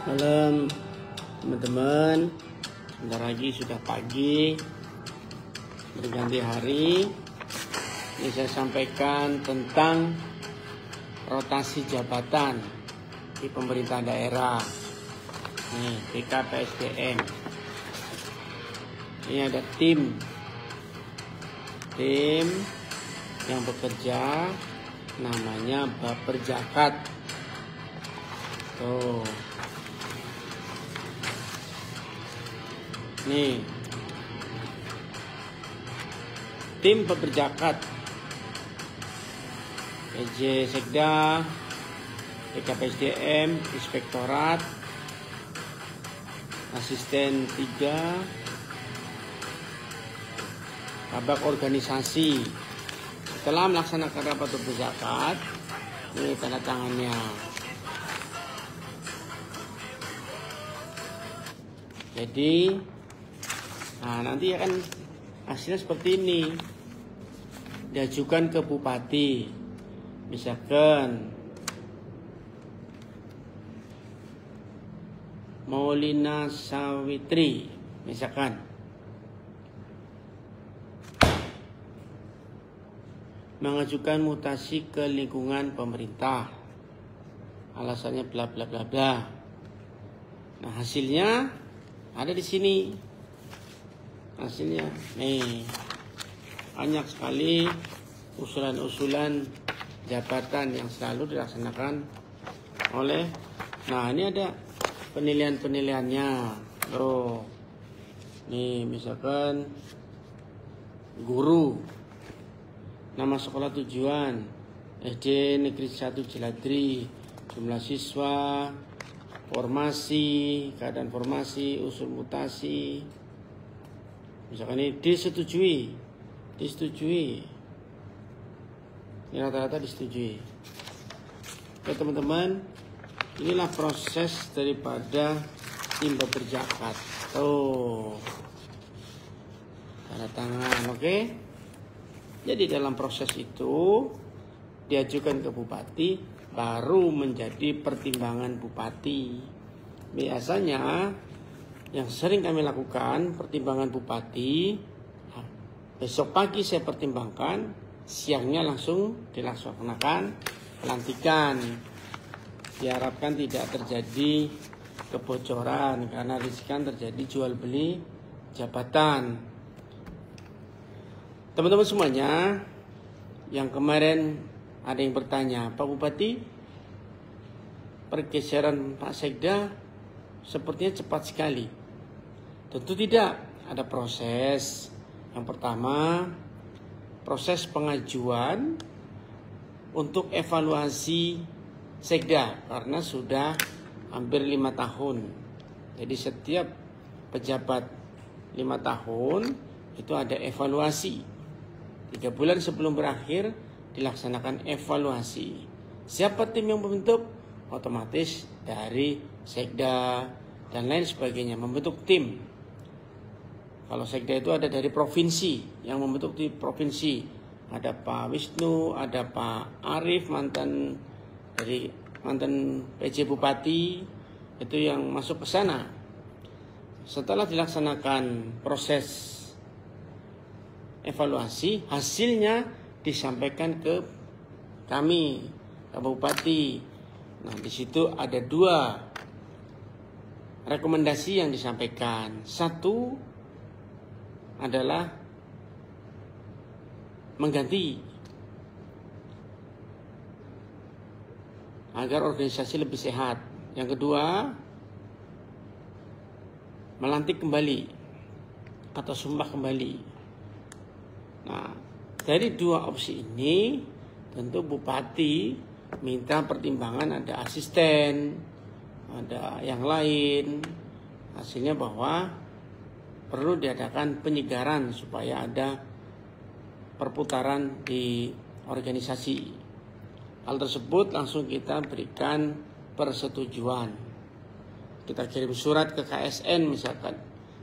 Malam teman-teman, sebentar lagi sudah pagi, berganti hari. Ini saya sampaikan tentang rotasi jabatan di pemerintah daerah. Nih, BKPSDM. Ini ada tim yang bekerja, namanya Baperjakat. Tuh. Nih, tim Baperjakat, PJ Sekda, BKPSDM, Inspektorat, Asisten 3, Kabak Organisasi. Setelah melaksanakan rapat Baperjakat, ini tanda tangannya. Jadi nanti akan hasilnya seperti ini, diajukan ke bupati, misalkan Maulina Sawitri, misalkan mengajukan mutasi ke lingkungan pemerintah, alasannya bla bla bla bla. Nah, hasilnya ada di sini. Hasilnya nih, banyak sekali usulan-usulan jabatan yang selalu dilaksanakan oleh. Nah, ini ada penilaian-penilaiannya. Loh, nih misalkan guru, nama sekolah tujuan SD Negeri 1 Jeladri, jumlah siswa, formasi, keadaan formasi, usul mutasi. Misalkan ini disetujui. Ini rata-rata disetujui. Oke teman-teman, inilah proses daripada tim Baperjakat. Tuh, tanda tangan, oke. Jadi dalam proses itu diajukan ke bupati, baru menjadi pertimbangan bupati. Biasanya yang sering kami lakukan, pertimbangan bupati, besok pagi saya pertimbangkan, siangnya langsung dilaksanakan pelantikan. Diharapkan tidak terjadi kebocoran karena riskan terjadi jual beli jabatan. Teman-teman semuanya, yang kemarin ada yang bertanya, Pak Bupati, pergeseran Pak Sekda sepertinya cepat sekali. Tentu tidak, ada proses. Yang pertama, proses pengajuan untuk evaluasi Sekda karena sudah hampir 5 tahun. Jadi setiap pejabat 5 tahun itu ada evaluasi. 3 bulan sebelum berakhir dilaksanakan evaluasi. Siapa tim yang membentuk? Otomatis dari Sekda dan lain sebagainya membentuk tim. Kalau Sekda itu ada dari provinsi, yang membentuk di provinsi. Ada Pak Wisnu, ada Pak Arif, mantan PJ Bupati, itu yang masuk ke sana. Setelah dilaksanakan proses evaluasi, hasilnya disampaikan ke kami, ke Bupati. Nah, di situ ada 2 rekomendasi yang disampaikan. Satu adalah mengganti agar organisasi lebih sehat. Yang kedua, melantik kembali atau sumpah kembali. Nah, dari 2 opsi ini tentu bupati minta pertimbangan, ada asisten, ada yang lain. Hasilnya bahwa perlu diadakan penyegaran supaya ada perputaran di organisasi. Hal tersebut langsung kita berikan persetujuan. Kita kirim surat ke KSN misalkan.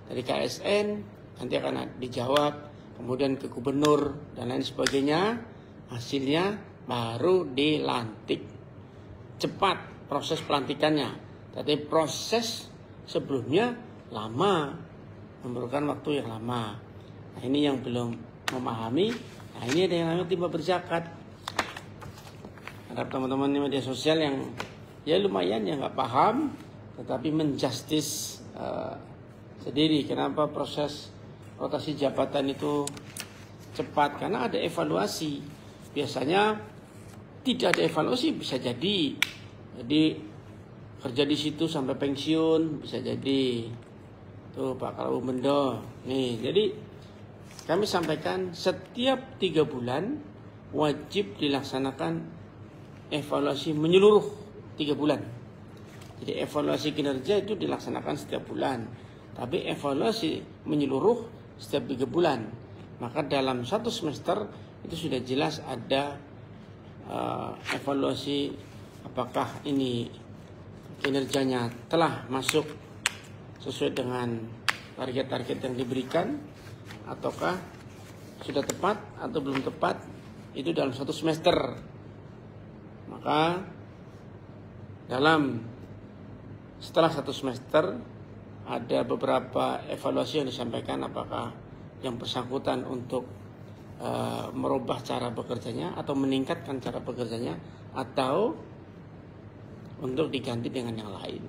Dari KSN nanti akan dijawab, kemudian ke gubernur dan lain sebagainya. Hasilnya baru dilantik. Cepat proses pelantikannya. Tapi proses sebelumnya lama, memerlukan waktu yang lama. Nah, ini yang belum memahami. Nah, ini ada yang namanya timba berzakat. Ada teman-teman di media sosial yang ya lumayan yang nggak paham, tetapi menjustis sendiri. Kenapa proses rotasi jabatan itu cepat? Karena ada evaluasi. Biasanya tidak ada evaluasi, bisa jadi kerja di situ sampai pensiun, bisa jadi. Tuh Pak Kalau Bendo. Nih, jadi kami sampaikan setiap 3 bulan wajib dilaksanakan evaluasi menyeluruh 3 bulan. Jadi evaluasi kinerja itu dilaksanakan setiap bulan. Tapi evaluasi menyeluruh setiap 3 bulan. Maka dalam 1 semester itu sudah jelas ada evaluasi apakah ini kinerjanya telah masuk sesuai dengan target-target yang diberikan, ataukah sudah tepat atau belum tepat, itu dalam 1 semester. Maka setelah 1 semester ada beberapa evaluasi yang disampaikan, apakah yang bersangkutan untuk merubah cara bekerjanya atau meningkatkan cara bekerjanya, atau untuk diganti dengan yang lain.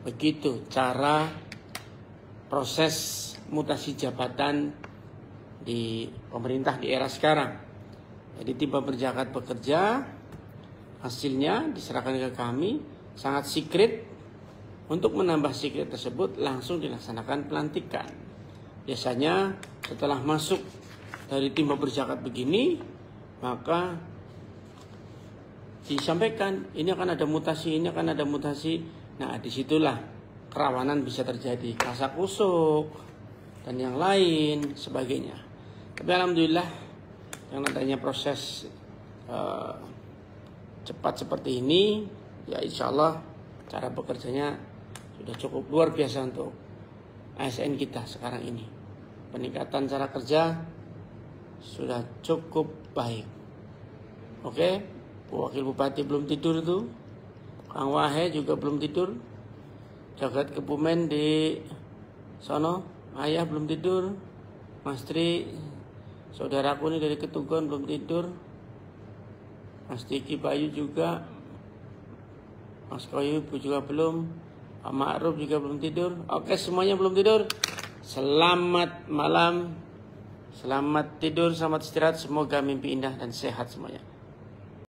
Begitu cara proses mutasi jabatan di pemerintah di era sekarang. Jadi timba berzakat bekerja, hasilnya diserahkan ke kami, sangat secret. Untuk menambah secret tersebut langsung dilaksanakan pelantikan. Biasanya setelah masuk dari timba berzakat begini, maka disampaikan ini akan ada mutasi, ini akan ada mutasi. Nah, disitulah kerawanan bisa terjadi, kasakusuk dan yang lain sebagainya. Tapi alhamdulillah yang adanya proses cepat seperti ini, ya insya Allah cara bekerjanya sudah cukup luar biasa untuk ASN kita sekarang ini. Peningkatan cara kerja sudah cukup baik. Oke, Wakil Bupati belum tidur tuh, Kang Wahe juga belum tidur, Jagat Kebumen di sono, ayah belum tidur, Mas Tri, saudaraku ini dari Ketugon belum tidur, Mas Diki Bayu juga, Mas Koyu juga belum, Pak Ma'ruf juga belum tidur. Oke, semuanya belum tidur. Selamat malam, selamat tidur, selamat istirahat, semoga mimpi indah dan sehat semuanya.